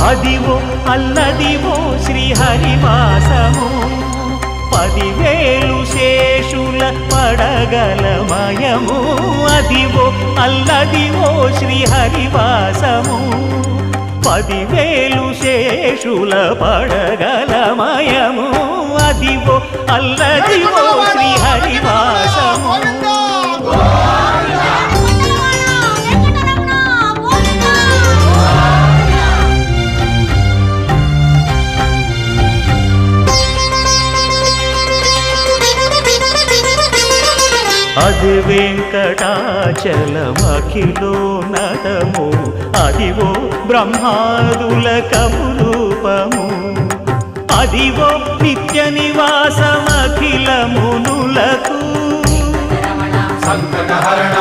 అదివో అల్లదివో శ్రీహరివాసము 10,000 శేషుల పడగలమయము అదివో అల్లదివో శ్రీహరివాసము 10,000 శేషుల పడగలమయము అదివో అల్లదివో శ్రీహరివాసము అది వెంకటాచలమఖిలోన్నతము అదివో బ్రహ్మాదుల కపురూపము అదివో నిత్య నివాసమఖిల మునులకు సంకటహరణ